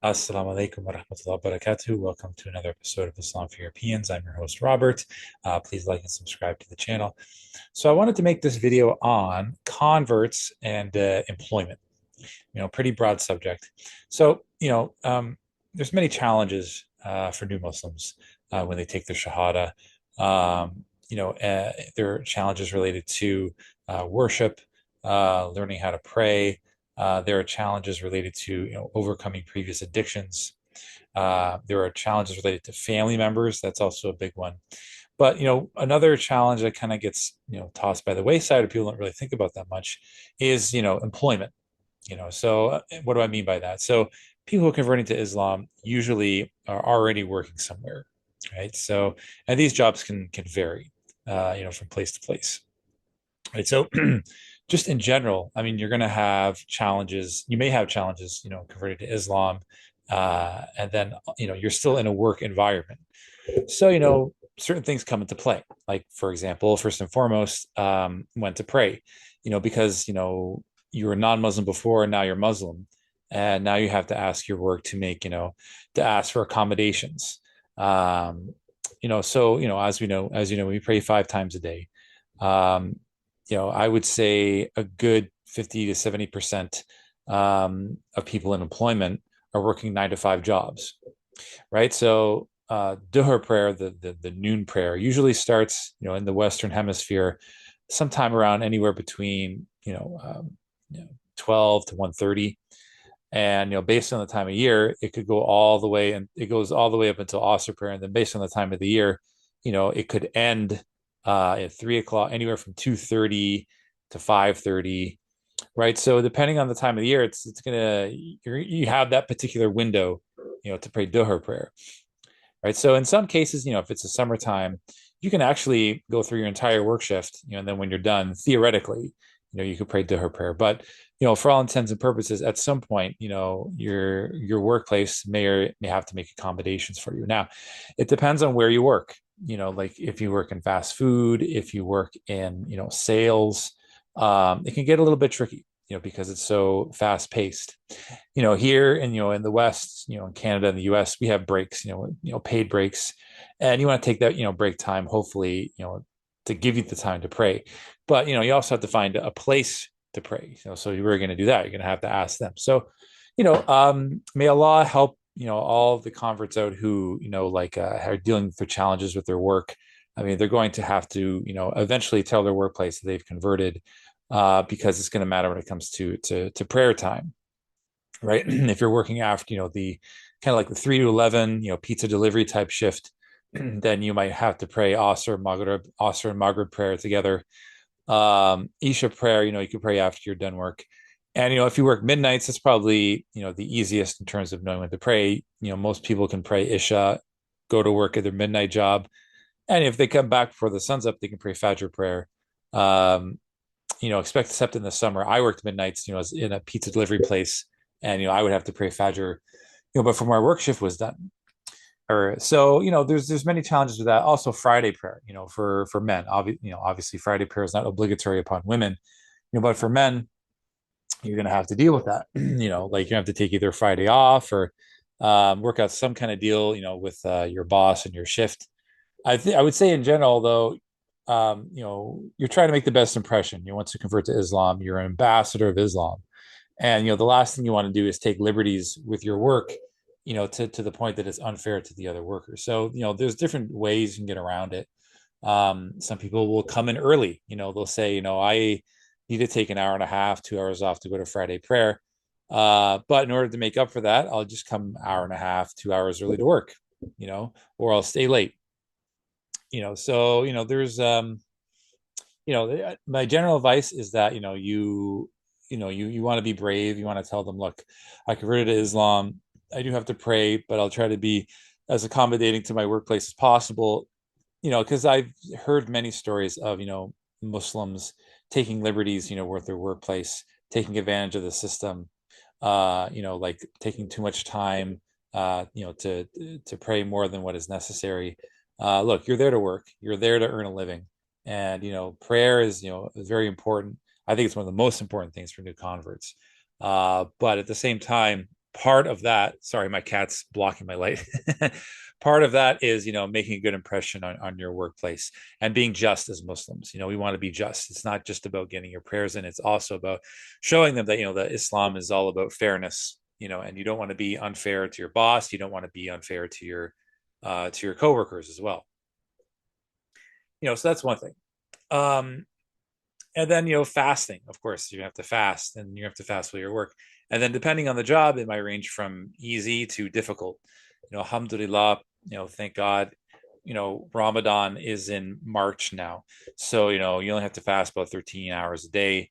Assalamu alaikum wa rahmatullahi wa barakatuh. Welcome to another episode of Islam for Europeans. I'm your host, Robert. Please like and subscribe to the channel. So I wanted to make this video on converts and employment. Pretty broad subject. So, there's many challenges for new Muslims when they take their Shahada. There are challenges related to worship, learning how to pray. There are challenges related to overcoming previous addictions. There are challenges related to family members. That's also a big one. But another challenge that kind of gets tossed by the wayside, or people don't really think about that much, is employment. So what do I mean by that? So people who are converting to Islam usually are already working somewhere, right? So and these jobs can vary, from place to place, right? So just in general, I mean, you're going to have challenges. You may have challenges, converting to Islam, and then you're still in a work environment. So certain things come into play. Like for example, first and foremost, when to pray, because you were non-Muslim before and now you're Muslim, and now you have to ask your work to make to ask for accommodations. So as you know, we pray 5 times a day. Um, I would say a good 50 to 70% of people in employment are working 9 to 5 jobs, right? So Duhur prayer, the noon prayer, usually starts in the Western Hemisphere sometime around anywhere between 12 to 1:30, and based on the time of year, it could go all the way, and it goes all the way up until Asr prayer, and then based on the time of the year, it could end at 3 o'clock, anywhere from 2:30 to 5:30, right? So depending on the time of the year, it's gonna you have that particular window, to pray Duhur prayer, right? So in some cases, if it's a summertime, you can actually go through your entire work shift, and then when you're done, theoretically, you could pray Duhur prayer. But for all intents and purposes, at some point, your workplace may have to make accommodations for you. Now, it depends on where you work. Like if you work in fast food, if you work in sales, it can get a little bit tricky, because it's so fast paced. Here in the West, in Canada and the US, we have breaks, paid breaks, and you want to take that, break time, hopefully, to give you the time to pray. But, you also have to find a place to pray. So you were going to do that. You're going to have to ask them. So, may Allah help, all the converts out who, like, are dealing with their challenges with their work. I mean, they're going to have to, eventually tell their workplace that they've converted, because it's going to matter when it comes to prayer time, right? If you're working after, the kind of like the 3 to 11, pizza delivery type shift, then you might have to pray Asr and Maghrib prayer together. Isha prayer, you could pray after you're done work. And, if you work midnights, it's probably, the easiest in terms of knowing when to pray. Most people can pray Isha, go to work at their midnight job. And if they come back before the sun's up, they can pray Fajr prayer. Um, except in the summer. I worked midnights, as in a pizza delivery place, and I would have to pray Fajr, but from my work shift was done. Or so, there's many challenges with that. Also, Friday prayer, for men. Obviously, Friday prayer is not obligatory upon women, but for men, you're gonna have to deal with that. Like you have to take either Friday off or work out some kind of deal, with your boss and your shift. I would say in general, though, you're trying to make the best impression. You want to convert to Islam. You're an ambassador of Islam, and the last thing you want to do is take liberties with your work, to the point that it's unfair to the other workers. So there's different ways you can get around it. Some people will come in early. They'll say, I need to take an hour and a half, 2 hours off to go to Friday prayer. But in order to make up for that, I'll just come hour and a half, 2 hours early to work, or I'll stay late. So there's my general advice is that you want to be brave. You want to tell them, look, I converted to Islam. I do have to pray, but I'll try to be as accommodating to my workplace as possible. Because I've heard many stories of Muslims taking liberties, with their workplace, taking advantage of the system, like taking too much time, to pray more than what is necessary. Look, you're there to work. You're there to earn a living, and prayer is very important. I think it's one of the most important things for new converts. But at the same time, part of that, sorry, my cat's blocking my light. Part of that is, making a good impression on your workplace and being just as Muslims. We want to be just. It's not just about getting your prayers in. It's also about showing them that, that Islam is all about fairness, and you don't want to be unfair to your boss. You don't want to be unfair to your coworkers as well. So that's one thing. Um, and then, fasting, of course, you have to fast and you have to fast while you work. And then depending on the job, it might range from easy to difficult. Alhamdulillah, thank God, Ramadan is in March now. So, you only have to fast about 13 hours a day,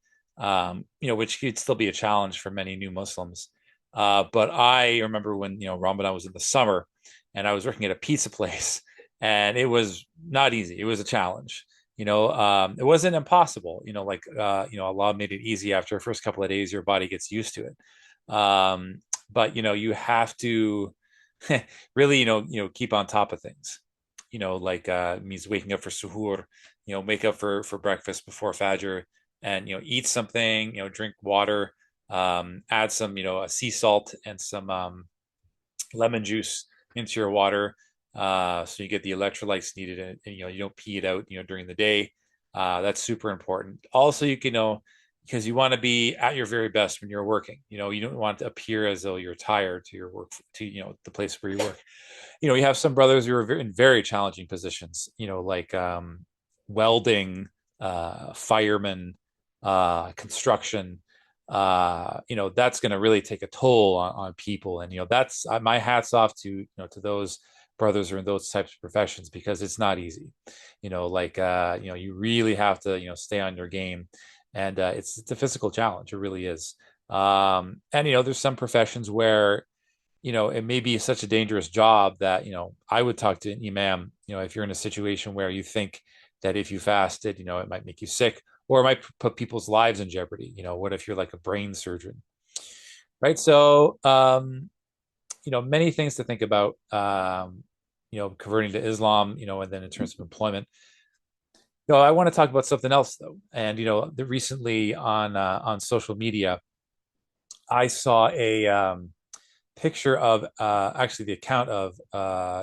which could still be a challenge for many new Muslims. But I remember when, Ramadan was in the summer and I was working at a pizza place and it was not easy. It was a challenge. It wasn't impossible. Allah made it easy after the first couple of days, your body gets used to it. But you have to really, keep on top of things. Like means waking up for suhoor, wake up for breakfast before Fajr, and eat something, drink water, add some, a sea salt and some lemon juice into your water, so you get the electrolytes needed, and you don't pee it out, during the day. That's super important. Also, because you want to be at your very best when you're working. You don't want to appear as though you're tired to your work, to the place where you work. You have some brothers who are in very challenging positions. Like welding, firemen, construction. That's going to really take a toll on people, and that's my hats off to those brothers or in those types of professions, because it's not easy. You really have to stay on your game, and it's a physical challenge. It really is. And there's some professions where it may be such a dangerous job that I would talk to an imam. If you're in a situation where you think that if you fasted, it might make you sick, or it might put people's lives in jeopardy. What if you're like a brain surgeon, right? So many things to think about. Converting to Islam, and then in terms of employment. I want to talk about something else though. And recently on social media, I saw a picture of actually the account of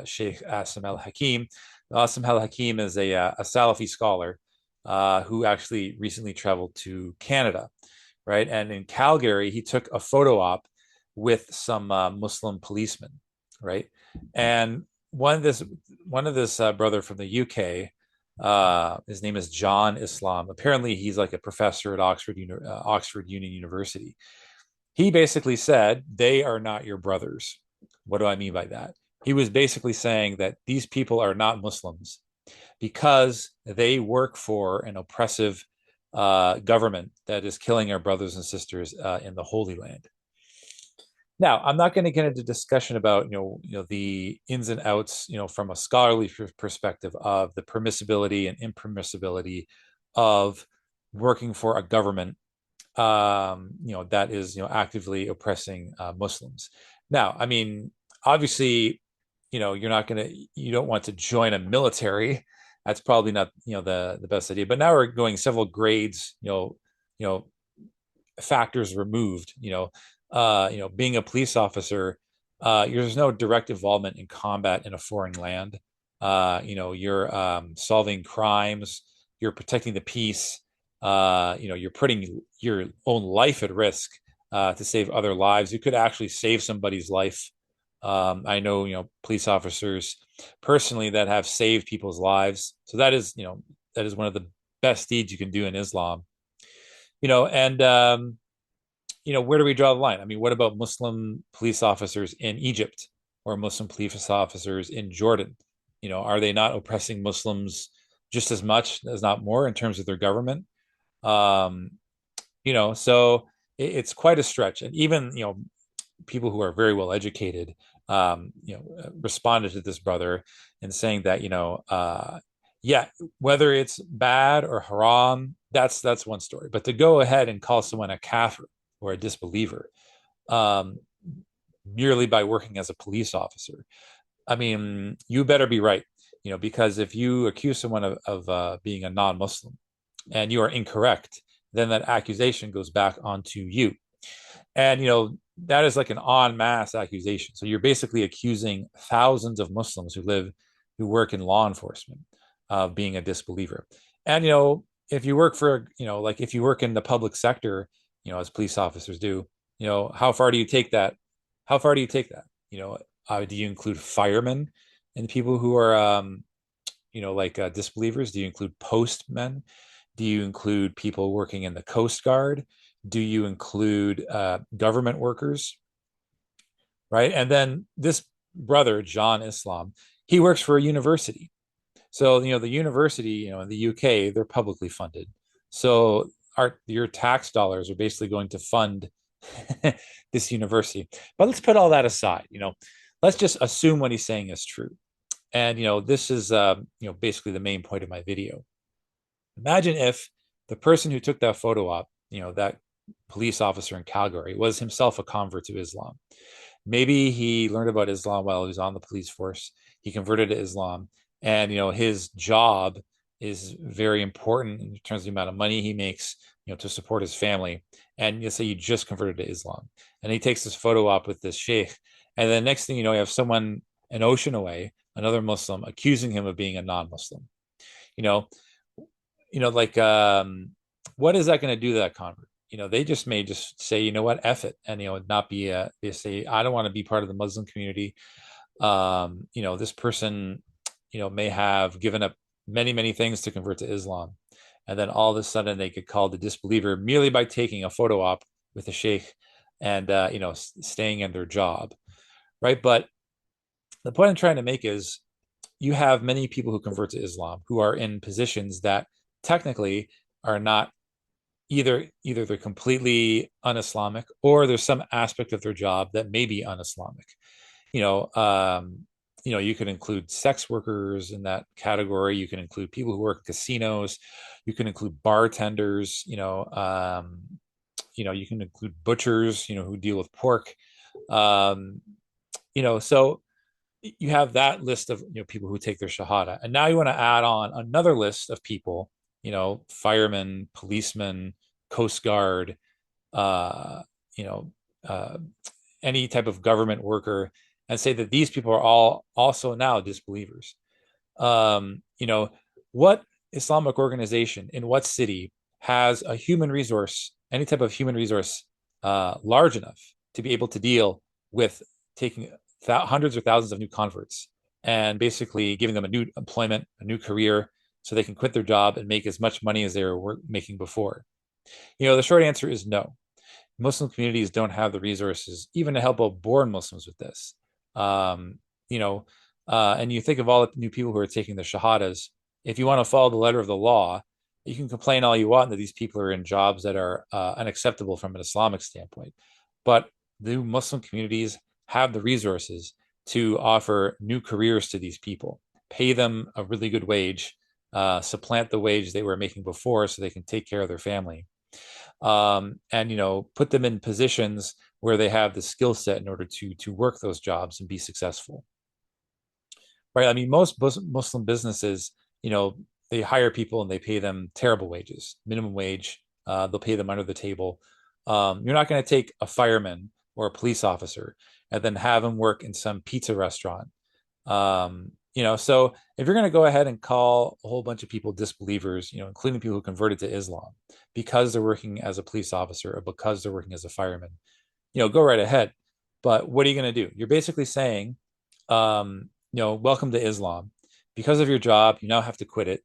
Sheikh Asim Al Hakim. Asim Al Hakim is a Salafi scholar who actually recently traveled to Canada, right? And in Calgary, he took a photo op with some Muslim policemen, right? And one of this brother from the UK, his name is John Islam. Apparently, he's like a professor at Oxford Union University. He basically said they are not your brothers. What do I mean by that? He was basically saying that these people are not Muslims because they work for an oppressive government that is killing our brothers and sisters in the Holy Land. Now, I'm not going to get into discussion about the ins and outs, from a scholarly perspective of the permissibility and impermissibility of working for a government, that is actively oppressing Muslims. Now, I mean, obviously, you don't want to join a military. That's probably not the best idea. But now we're going several grades, factors removed. Being a police officer, there's no direct involvement in combat in a foreign land. You're solving crimes, you're protecting the peace, you're putting your own life at risk to save other lives. You could actually save somebody's life. I know, police officers personally that have saved people's lives. So that is one of the best deeds you can do in Islam. And where do we draw the line? I mean, what about Muslim police officers in Egypt or Muslim police officers in Jordan? Are they not oppressing Muslims just as much, as not more, in terms of their government? Um, so it's quite a stretch. And even, people who are very well educated, responded to this brother and saying that, yeah, whether it's bad or haram, that's one story. But to go ahead and call someone a kafir or a disbeliever, um, merely by working as a police officer, I mean, you better be right, because if you accuse someone of being a non-Muslim and you are incorrect, then that accusation goes back onto you. And that is like an en masse accusation. So you're basically accusing thousands of Muslims who work in law enforcement of being a disbeliever. And if you work for like if you work in the public sector, as police officers do, how far do you take that? How far do you take that? Do you include firemen and people who are like disbelievers? Do you include postmen? Do you include people working in the Coast Guard? Do you include government workers? Right. And then this brother, John Islam, he works for a university. So, the university, in the UK, they're publicly funded. So your tax dollars are basically going to fund this university. But let's put all that aside. Let's just assume what he's saying is true. And this is basically the main point of my video. Imagine if the person who took that photo op, that police officer in Calgary, was himself a convert to Islam. Maybe he learned about Islam while he was on the police force. He converted to Islam, and his job is very important in terms of the amount of money he makes, to support his family. And you say you just converted to Islam, and he takes this photo op with this sheikh, and then next thing you have someone an ocean away, another Muslim, accusing him of being a non-Muslim. You know, like what is that going to do to that convert? They just may just say, what, F it, and not be they say, I don't want to be part of the Muslim community. This person, may have given up many, many things to convert to Islam. And then all of a sudden they get called a disbeliever merely by taking a photo op with a sheikh and staying in their job. Right. But the point I'm trying to make is you have many people who convert to Islam who are in positions that technically are not either they're completely un-Islamic, or there's some aspect of their job that may be un-Islamic. You know, um, you can include sex workers in that category. You can include people who work at casinos. You can include bartenders. You can include butchers. Who deal with pork. Um, so you have that list of people who take their shahada, and now you want to add on another list of people, firemen, policemen, coast guard, uh you know uh any type of government worker, and say that these people are all also now disbelievers. What Islamic organization in what city has a human resource, any type of human resource, large enough to be able to deal with taking hundreds or thousands of new converts and basically giving them a new employment, a new career, so they can quit their job and make as much money as they were making before? The short answer is no. Muslim communities don't have the resources even to help out born Muslims with this. Um, you know, and you think of all the new people who are taking the shahadas. If you want to follow the letter of the law, you can complain all you want that these people are in jobs that are unacceptable from an Islamic standpoint. But the Muslim communities have the resources to offer new careers to these people, pay them a really good wage, supplant the wage they were making before so they can take care of their family, and put them in positions where they have the skill set in order to work those jobs and be successful. Right? I mean, most Muslim businesses, they hire people and they pay them terrible wages, minimum wage. They'll pay them under the table. You're not going to take a fireman or a police officer and then have them work in some pizza restaurant. So if you're going to go ahead and call a whole bunch of people disbelievers, including people who converted to Islam because they're working as a police officer or because they're working as a fireman, go right ahead. But what are you going to do? You're basically saying, welcome to Islam. Because of your job, you now have to quit it.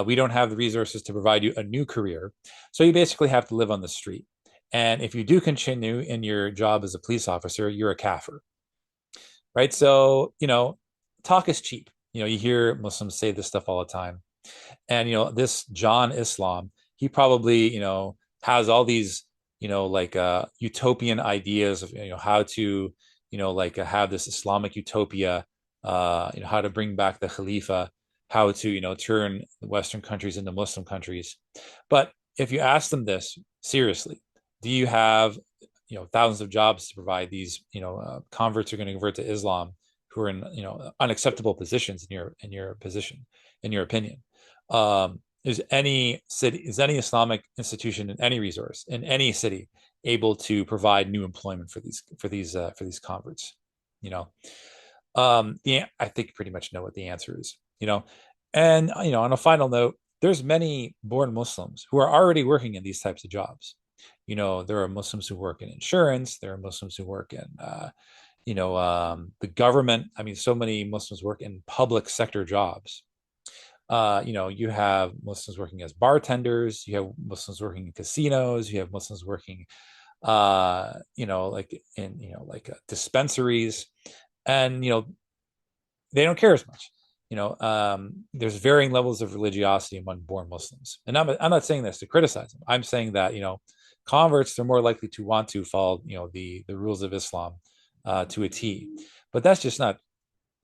We don't have the resources to provide you a new career. So you basically have to live on the street. And if you do continue in your job as a police officer, you're a kafir. Right. So, talk is cheap. You hear Muslims say this stuff all the time. And, this John Islam, he probably, has all these, like utopian ideas of, how to, like have this Islamic utopia, how to bring back the Khalifa, how to, turn Western countries into Muslim countries. But if you ask them this seriously, do you have, thousands of jobs to provide these, converts who are going to convert to Islam who are in, unacceptable positions in your position, in your opinion? Is any Islamic institution in any resource in any city able to provide new employment for these converts. You know, yeah, I think you pretty much know what the answer is. And on a final note, there's many born Muslims who are already working in these types of jobs. There are Muslims who work in insurance. There are Muslims who work in the government. I mean, so many Muslims work in public sector jobs. You have Muslims working as bartenders, you have Muslims working in casinos, you have Muslims working, like in, dispensaries, and, they don't care as much. There's varying levels of religiosity among born Muslims. And I'm not saying this to criticize them. I'm saying that, converts, they're more likely to want to follow, the rules of Islam to a T. But that's just not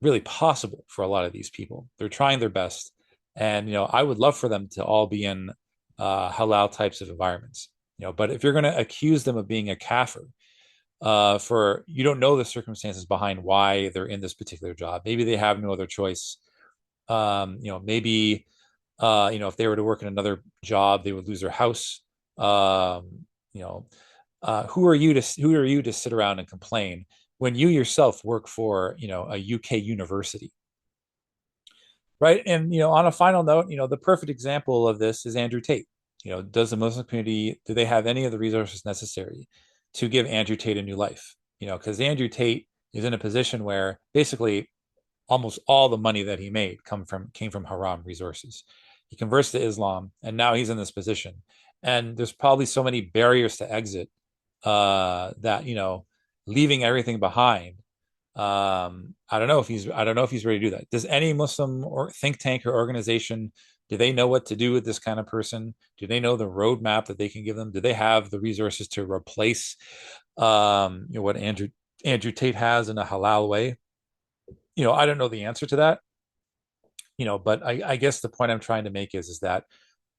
really possible for a lot of these people. They're trying their best. And, I would love for them to all be in halal types of environments. But if you're going to accuse them of being a kafir, for you don't know the circumstances behind why they're in this particular job. Maybe they have no other choice. Maybe if they were to work in another job, they would lose their house. You know, who are you to sit around and complain when you yourself work for a UK university, right? And on a final note, the perfect example of this is Andrew Tate. Does the Muslim community, do they have any of the resources necessary to give Andrew Tate a new life? Because Andrew Tate is in a position where basically almost all the money that he made came from haram resources. He converts to Islam, and now he's in this position. And there's probably so many barriers to exit that leaving everything behind. I don't know if he's ready to do that. Does any Muslim or think tank or organization, do they know what to do with this kind of person? Do they know the roadmap that they can give them? Do they have the resources to replace what Andrew Tate has in a halal way? I don't know the answer to that. But I guess the point I'm trying to make is that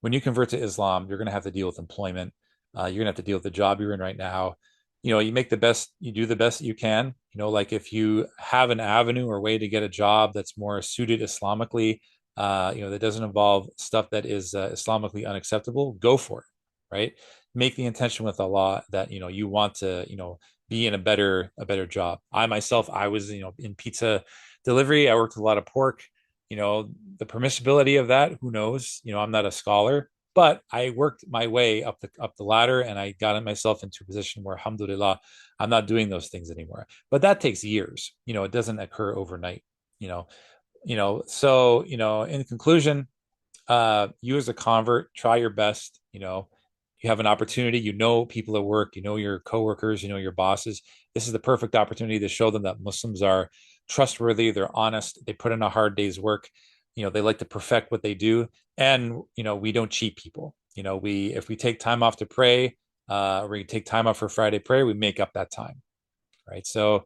when you convert to Islam, you're going to have to deal with employment. You're going to have to deal with the job you're in right now. You do the best that you can. Like if you have an avenue or way to get a job that's more suited Islamically, that doesn't involve stuff that is Islamically unacceptable, go for it, right? Make the intention with Allah that, you want to, be in a better job. I was, in pizza delivery. I worked with a lot of pork. The permissibility of that, who knows? I'm not a scholar, but I worked my way up the ladder, and I got myself into a position where, alhamdulillah, I'm not doing those things anymore. But that takes years. It doesn't occur overnight. So in conclusion, you as a convert, try your best. You have an opportunity. People at work. Your coworkers. Your bosses. This is the perfect opportunity to show them that Muslims are trustworthy. They're honest. They put in a hard day's work. They like to perfect what they do, and we don't cheat people. If we take time off to pray, or we take time off for Friday prayer, we make up that time, right? So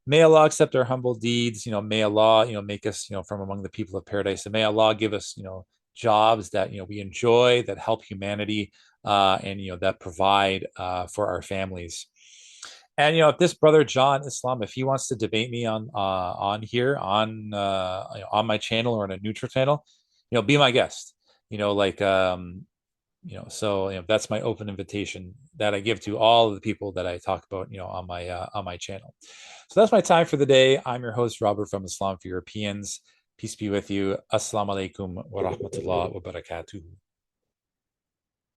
may Allah accept our humble deeds. May Allah, make us, from among the people of paradise, and may Allah give us, jobs that we enjoy, that help humanity, and that provide for our families. And if this brother John Islam, if he wants to debate me on here on my channel or on a neutral channel, be my guest. Like so that's my open invitation that I give to all of the people that I talk about on my channel. So that's my time for the day. I'm your host Robert from Islam for Europeans. Peace be with you. Assalamu alaikum wa rahmatullah wa barakatuh.